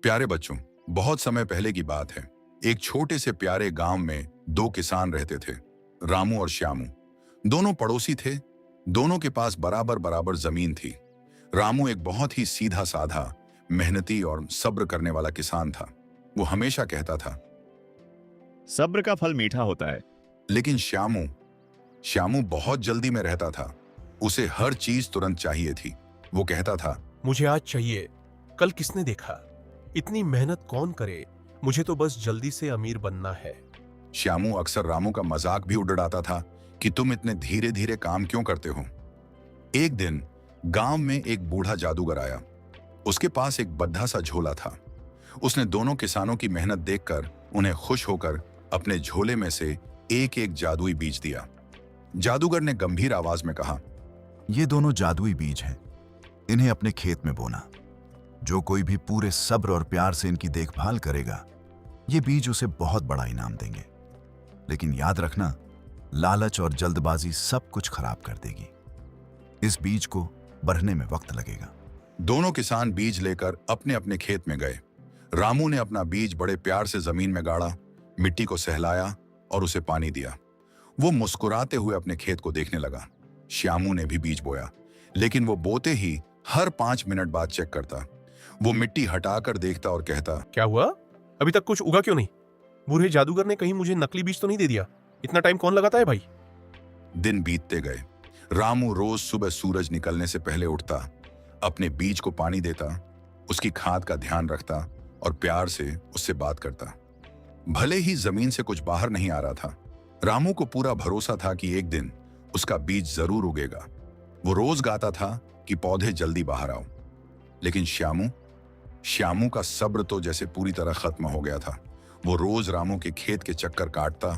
प्यारे बच्चों, बहुत समय पहले की बात है। एक छोटे से प्यारे गांव में दो किसान रहते थे, रामू और श्यामू। दोनों पड़ोसी थे। दोनों के पास बराबर बराबर जमीन थी। रामू एक बहुत ही सीधा साधा, मेहनती और सब्र करने वाला किसान था। वो हमेशा कहता था, सब्र का फल मीठा होता है। लेकिन श्यामू श्यामू बहुत जल्दी में रहता था। उसे हर चीज तुरंत चाहिए थी। वो कहता था, मुझे आज चाहिए, कल किसने देखा? इतनी मेहनत कौन करे? मुझे तो बस जल्दी से अमीर बनना है। श्यामू अक्सर रामू का मजाक भी उड़ाता था कि तुम इतने धीरे धीरे काम क्यों करते हो। एक दिन गांव में एक बूढ़ा जादूगर आया। उसके पास एक बद्धा सा झोला था। उसने दोनों किसानों की मेहनत देखकर उन्हें खुश होकर अपने झोले में से एक एक जादुई बीज दिया। जादूगर ने गंभीर आवाज में कहा, ये दोनों जादुई बीज हैं। इन्हें अपने खेत में बोना। जो कोई भी पूरे सब्र और प्यार से इनकी देखभाल करेगा, ये बीज उसे बहुत बड़ा इनाम देंगे। लेकिन याद रखना, लालच और जल्दबाजी सब कुछ खराब कर देगी। इस बीज को बढ़ने में वक्त लगेगा। दोनों किसान बीज लेकर अपने अपने खेत में गए। रामू ने अपना बीज बड़े प्यार से जमीन में गाड़ा, मिट्टी को सहलाया और उसे पानी दिया। वो मुस्कुराते हुए अपने खेत को देखने लगा। श्यामू ने भी बीज बोया, लेकिन वो बोते ही हर 5 मिनट बाद चेक करता। वो मिट्टी हटाकर देखता और कहता, क्या हुआ? अभी तक कुछ उगा क्यों नहीं? बूढ़े जादूगर ने कहीं मुझे नकली बीज तो नहीं दे दिया? इतना टाइम कौन लगाता है भाई? दिन बीतते गए। रामू रोज सुबह सूरज निकलने से पहले उठता, अपने बीज को पानी देता, उसकी खाद का ध्यान रखता और प्यार से उससे बात करता। भले ही जमीन से कुछ बाहर नहीं आ रहा था, रामू को पूरा भरोसा था कि एक दिन उसका बीज जरूर उगेगा। वो रोज गाता था कि पौधे जल्दी बाहर आओ। लेकिन श्यामू का सब्र तो जैसे पूरी तरह खत्म हो गया था। वो रोज रामू के खेत के चक्कर काटता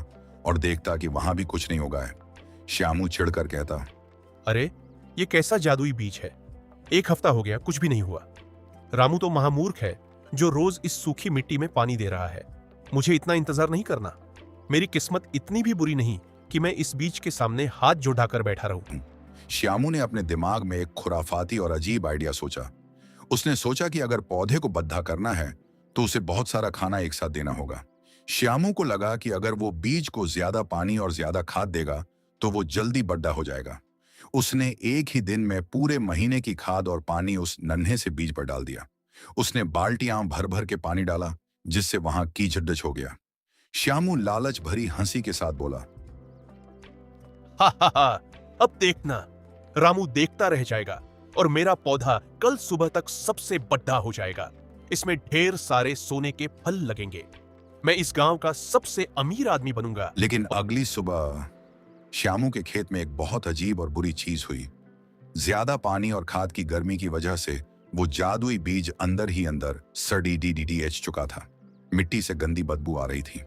और देखता कि वहां भी कुछ नहीं उगा है। श्यामू चिढ़कर कहता, अरे, ये कैसा जादुई बीज है? 1 हफ्ता हो गया, कुछ भी नहीं हुआ। रामू तो महामूर्ख है जो रोज इस सूखी मिट्टी में पानी दे रहा है। मुझे इतना इंतजार नहीं करना। मेरी किस्मत इतनी भी बुरी नहीं कि मैं इस बीज के सामने हाथ जोड़ाकर बैठा रहूं। श्यामू ने अपने दिमाग में एक खुराफाती और अजीब आइडिया सोचा। उसने सोचा कि अगर पौधे को बद्धा करना है तो उसे बहुत सारा खाना एक साथ देना होगा। श्यामू को लगा कि अगर वो बीज को ज्यादा पानी और ज्यादा खाद देगा तो वो जल्दी बड्ढा हो जाएगा। उसने एक ही दिन में पूरे महीने की खाद और पानी उस नन्हे से बीज पर डाल दिया। उसने बाल्टियां भर भर के पानी डाला, जिससे वहां कीचड़ हो गया। श्यामू लालच भरी हंसी के साथ बोला, हा हा हा, अब देखना, रामू देखता रह जाएगा और मेरा पौधा कल सुबह तक सबसे बड़ा हो जाएगा। इसमें ढेर सारे सोने के फल लगेंगे। मैं इस गांव का सबसे अमीर आदमी बनूंगा। लेकिन अगली सुबह श्यामू के खेत में एक बहुत अजीब और बुरी चीज हुई। ज्यादा पानी और खाद की गर्मी की वजह से वो जादुई बीज अंदर ही अंदर सड़ चुका था। मिट्टी से गंदी बदबू आ रही थी।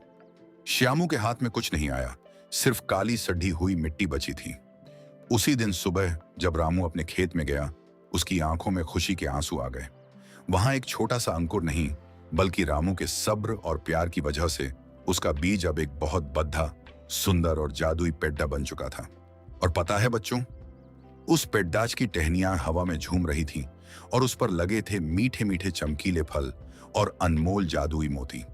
श्यामू के हाथ में कुछ नहीं आया, सिर्फ काली सड़ी हुई मिट्टी बची थी। उसी दिन सुबह जब रामू अपने खेत में गया, उसकी आंखों में खुशी के आंसू आ गए। वहां एक छोटा सा अंकुर नहीं, बल्कि रामू के सब्र और प्यार की वजह से उसका बीज अब एक बहुत बद्धा, सुंदर और जादुई पेड्डा बन चुका था। और पता है बच्चों, उस पेड्डाच की टहनियां हवा में झूम रही थीं और उस पर लगे थे मीठे मीठे चमकीले फल और अनमोल जादुई मोती।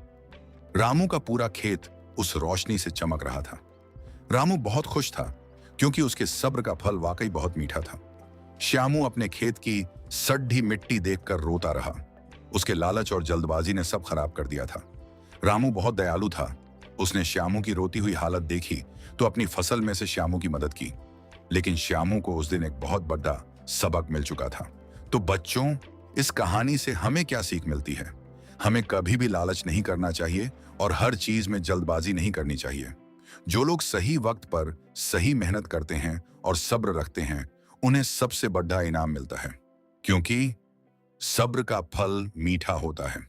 रामू का पूरा खेत उस रोशनी से चमक रहा था। रामू बहुत खुश था क्योंकि उसके सब्र का फल वाकई बहुत मीठा था। श्यामू अपने खेत की सड्ढी मिट्टी देखकर रोता रहा। उसके लालच और जल्दबाजी ने सब खराब कर दिया था। रामू बहुत दयालु था। उसने श्यामू की रोती हुई हालत देखी तो अपनी फसल में से श्यामू की मदद की। लेकिन श्यामू को उस दिन एक बहुत बड़ा सबक मिल चुका था। तो बच्चों, इस कहानी से हमें क्या सीख मिलती है? हमें कभी भी लालच नहीं करना चाहिए और हर चीज में जल्दबाजी नहीं करनी चाहिए। जो लोग सही वक्त पर सही मेहनत करते हैं और सब्र रखते हैं, उन्हें सबसे बड़ा इनाम मिलता है, क्योंकि सब्र का फल मीठा होता है।